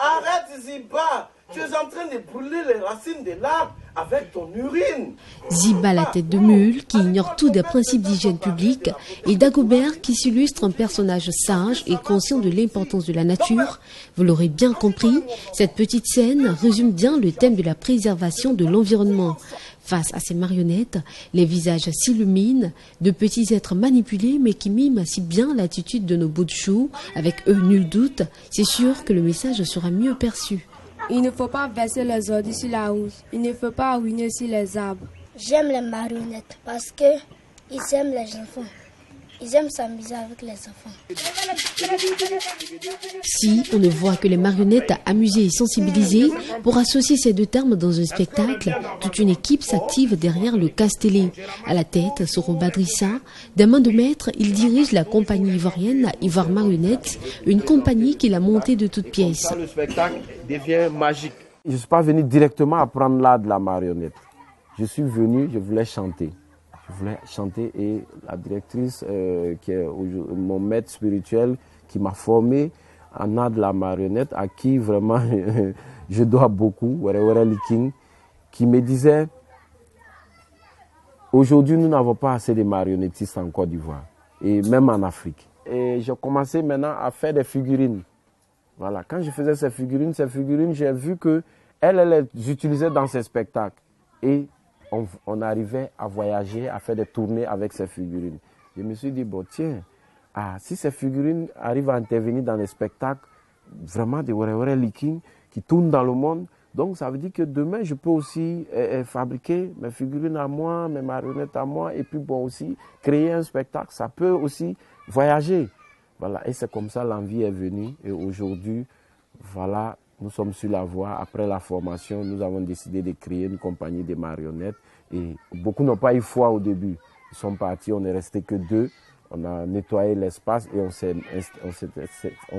Arrête Ziba, tu es en train de brûler les racines de l'arbre avec ton urine. Ziba, la tête de mule, qui ignore tout des principes d'hygiène publique, et Dagobert, qui s'illustre un personnage sage et conscient de l'importance de la nature. Vous l'aurez bien compris, cette petite scène résume bien le thème de la préservation de l'environnement. Face à ces marionnettes, les visages s'illuminent, de petits êtres manipulés mais qui miment si bien l'attitude de nos bouts de chou. Avec eux, nul doute, c'est sûr que le message sera mieux perçu. Il ne faut pas verser les ordures sur la route. Il ne faut pas ruiner sur les arbres. J'aime les marionnettes parce que ils aiment les enfants. Ils aiment s'amuser avec les enfants. Si on ne voit que les marionnettes amuser et sensibiliser, pour associer ces deux termes dans un spectacle, toute une équipe s'active derrière le casse-télé. À la tête, Soro Badrissa, des mains de maître, il dirige la compagnie ivoirienne Ivoire Marionnettes, une compagnie qu'il a montée de toutes pièces. Le spectacle devient magique. Je ne suis pas venu directement apprendre l'art de la marionnette. Je suis venu, je voulais chanter. Je voulais chanter et la directrice, qui est mon maître spirituel, qui m'a formé en art de la marionnette, à qui vraiment je dois beaucoup, Were Liking, qui me disait, aujourd'hui nous n'avons pas assez de marionnettistes en Côte d'Ivoire, et même en Afrique. Et j'ai commencé maintenant à faire des figurines. Voilà. Quand je faisais ces figurines, j'ai vu qu'elles les utilisaient dans ces spectacles. Et on arrivait à voyager, à faire des tournées avec ces figurines. Je me suis dit, bon tiens, si ces figurines arrivent à intervenir dans les spectacles vraiment de Were Liking qui tournent dans le monde, donc ça veut dire que demain je peux aussi fabriquer mes figurines à moi, mes marionnettes à moi, et puis bon aussi créer un spectacle, ça peut aussi voyager. Voilà, et c'est comme ça l'envie est venue, et aujourd'hui, voilà, nous sommes sur la voie. Après la formation, nous avons décidé de créer une compagnie de marionnettes. Et beaucoup n'ont pas eu foi au début. Ils sont partis, on n'est resté que 2. On a nettoyé l'espace et on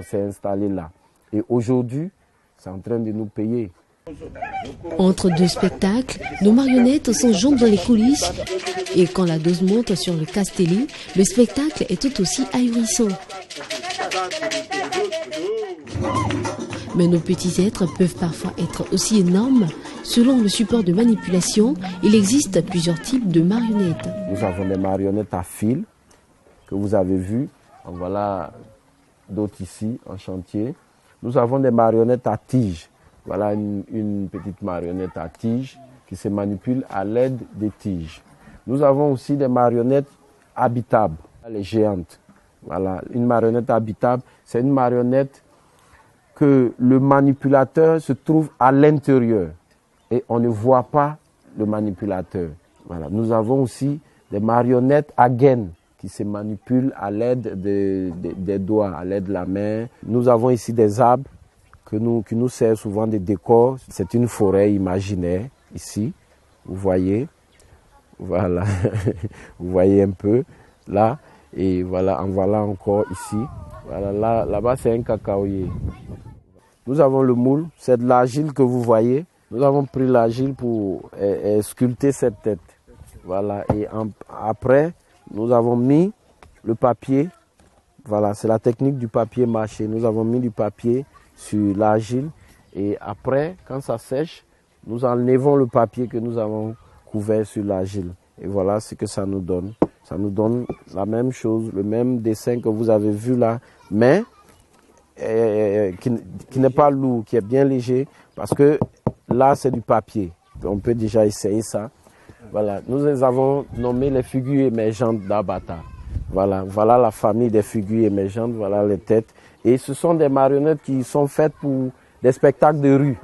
s'est installé là. Et aujourd'hui, c'est en train de nous payer. Entre deux spectacles, nos marionnettes s'enjambent dans les coulisses. Et quand la dose monte sur le casse-télé, le spectacle est tout aussi ahurissant. Mais nos petits êtres peuvent parfois être aussi énormes. Selon le support de manipulation, il existe plusieurs types de marionnettes. Nous avons des marionnettes à fil, que vous avez vues. En voilà d'autres ici, en chantier. Nous avons des marionnettes à tige. Voilà une petite marionnette à tige qui se manipule à l'aide des tiges. Nous avons aussi des marionnettes habitables, les géantes. Voilà, une marionnette habitable, c'est une marionnette que le manipulateur se trouve à l'intérieur et on ne voit pas le manipulateur. Voilà. Nous avons aussi des marionnettes à gaine qui se manipulent à l'aide des doigts, à l'aide de la main. Nous avons ici des arbres qui nous servent souvent de décor. C'est une forêt imaginaire ici, vous voyez. Voilà, vous voyez un peu là. Et voilà, en voilà encore ici. Voilà, là-bas c'est un cacaoyer. Nous avons le moule, c'est de l'argile que vous voyez. Nous avons pris l'argile pour sculpter cette tête. Voilà, et après, nous avons mis le papier. Voilà, c'est la technique du papier mâché. Nous avons mis du papier sur l'argile. Et après, quand ça sèche, nous enlevons le papier que nous avons couvert sur l'argile. Et voilà ce que ça nous donne. Ça nous donne la même chose, le même dessin que vous avez vu là, mais qui n'est pas lourd, qui est bien léger, parce que là c'est du papier. On peut déjà essayer ça. Voilà, nous les avons nommés les figures émergentes d'Abata. Voilà la famille des figures émergentes, voilà les têtes. Et ce sont des marionnettes qui sont faites pour des spectacles de rue,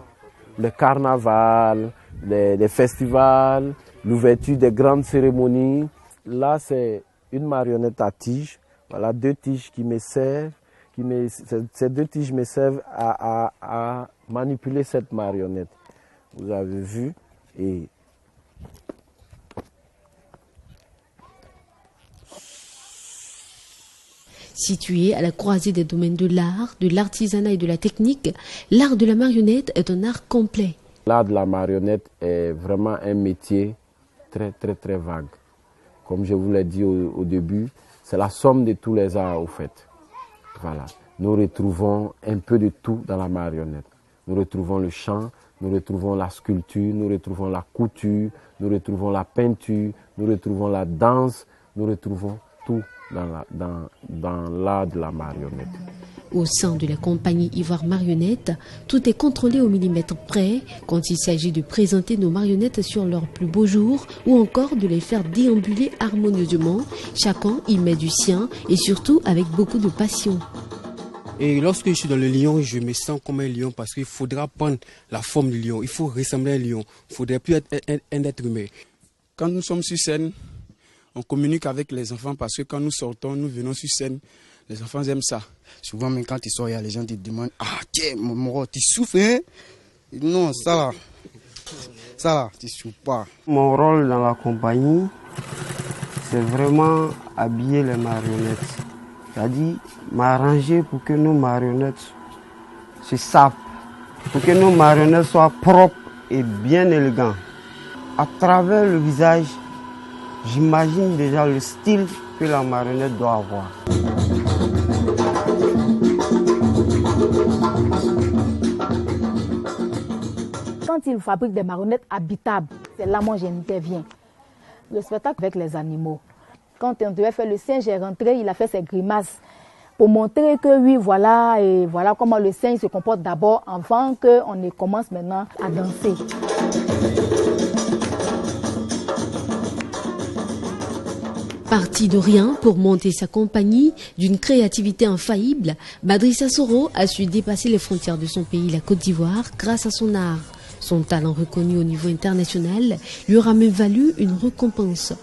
le carnaval, les festivals, l'ouverture des grandes cérémonies. Là, c'est une marionnette à tige. Voilà, 2 tiges qui me servent. Ces 2 tiges me servent à manipuler cette marionnette. Vous avez vu. Et Situé à la croisée des domaines de l'art, de l'artisanat et de la technique, l'art de la marionnette est un art complet. L'art de la marionnette est vraiment un métier très, très, très vague. Comme je vous l'ai dit au début, c'est la somme de tous les arts, au fait. Voilà. Nous retrouvons un peu de tout dans la marionnette. nous retrouvons le chant, nous retrouvons la sculpture, nous retrouvons la couture, nous retrouvons la peinture, nous retrouvons la danse, nous retrouvons tout dans l'art de la marionnette. Au sein de la compagnie Ivoire Marionnette, tout est contrôlé au millimètre près quand il s'agit de présenter nos marionnettes sur leurs plus beaux jours ou encore de les faire déambuler harmonieusement. Chacun y met du sien et surtout avec beaucoup de passion. Et lorsque je suis dans le lion, je me sens comme un lion parce qu'il faudra prendre la forme du lion. Il faut ressembler à un lion. Il ne faudrait plus être un être humain. Quand nous sommes sur scène, on communique avec les enfants parce que quand nous sortons, nous venons sur scène, les enfants aiment ça. Souvent, même quand ils sortent, il y a les gens qui demandent « Ah, tiens, mon tu souffres, hein ?» Non, ça là, tu ne souffres pas. Mon rôle dans la compagnie, c'est vraiment habiller les marionnettes. C'est-à-dire m'arranger pour que nos marionnettes se sapent, pour que nos marionnettes soient propres et bien élégantes. À travers le visage, j'imagine déjà le style que la marionnette doit avoir. Quand ils fabriquent des marionnettes habitables, c'est là moi j'interviens. Le spectacle avec les animaux. Quand on devait faire le singe est rentré, il a fait ses grimaces pour montrer que oui, voilà, et voilà comment le singe se comporte d'abord avant qu'on ne commence maintenant à danser. Parti de rien pour monter sa compagnie, d'une créativité infaillible, Badrissa Soro a su dépasser les frontières de son pays, la Côte d'Ivoire, grâce à son art. Son talent reconnu au niveau international lui aura même valu une récompense.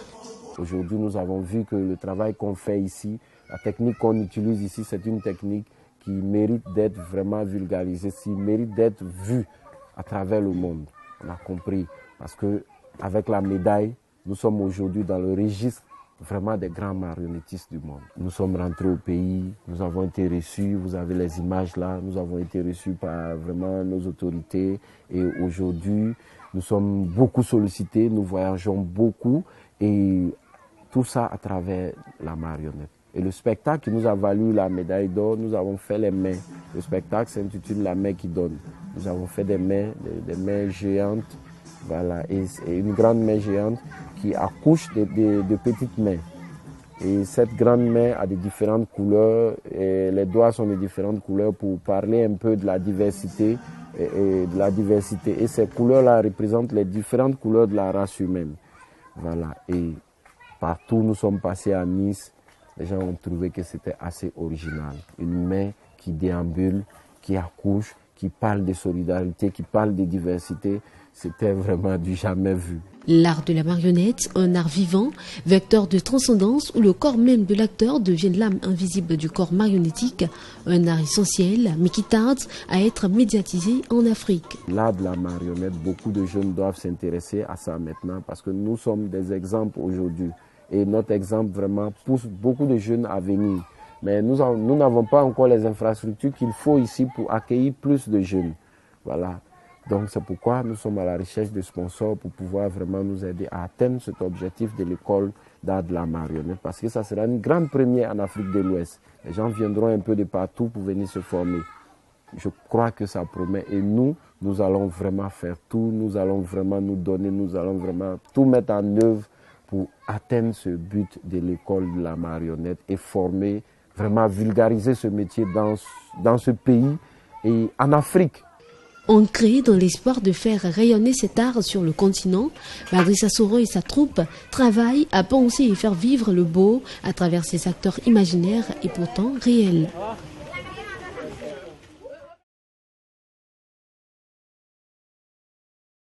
Aujourd'hui, nous avons vu que le travail qu'on fait ici, la technique qu'on utilise ici, c'est une technique qui mérite d'être vraiment vulgarisée, qui mérite d'être vue à travers le monde. On a compris, parce qu'avec la médaille, nous sommes aujourd'hui dans le registre vraiment des grands marionnettistes du monde. Nous sommes rentrés au pays, nous avons été reçus, vous avez les images là, nous avons été reçus par vraiment nos autorités et aujourd'hui, nous sommes beaucoup sollicités, nous voyageons beaucoup et tout ça à travers la marionnette. Et le spectacle qui nous a valu la médaille d'or, nous avons fait les mains. Le spectacle s'intitule La main qui donne. Nous avons fait des mains géantes, voilà, et une grande main géante qui accouche de petites mains. Et cette grande main a de différentes couleurs, et les doigts sont de différentes couleurs pour parler un peu de la diversité. Et ces couleurs-là représentent les différentes couleurs de la race humaine. Voilà, et partout où nous sommes passés à Nice, les gens ont trouvé que c'était assez original. Une main qui déambule, qui accouche, qui parle de solidarité, qui parle de diversité, c'était vraiment du jamais vu. L'art de la marionnette, un art vivant, vecteur de transcendance où le corps même de l'acteur devient l'âme invisible du corps marionnettique, un art essentiel mais qui tarde à être médiatisé en Afrique. L'art de la marionnette, beaucoup de jeunes doivent s'intéresser à ça maintenant parce que nous sommes des exemples aujourd'hui et notre exemple vraiment pousse beaucoup de jeunes à venir. Mais nous n'avons pas encore les infrastructures qu'il faut ici pour accueillir plus de jeunes. Voilà. Donc c'est pourquoi nous sommes à la recherche de sponsors pour pouvoir vraiment nous aider à atteindre cet objectif de l'école d'art de la marionnette. Parce que ça sera une grande première en Afrique de l'Ouest. Les gens viendront un peu de partout pour venir se former. Je crois que ça promet et nous allons vraiment faire tout. Nous allons vraiment nous donner, nous allons vraiment tout mettre en œuvre pour atteindre ce but de l'école de la marionnette et former, vraiment vulgariser ce métier dans ce pays et en Afrique. Ancré dans l'espoir de faire rayonner cet art sur le continent, Badrissa Soro et sa troupe travaillent à penser et faire vivre le beau à travers ces acteurs imaginaires et pourtant réels.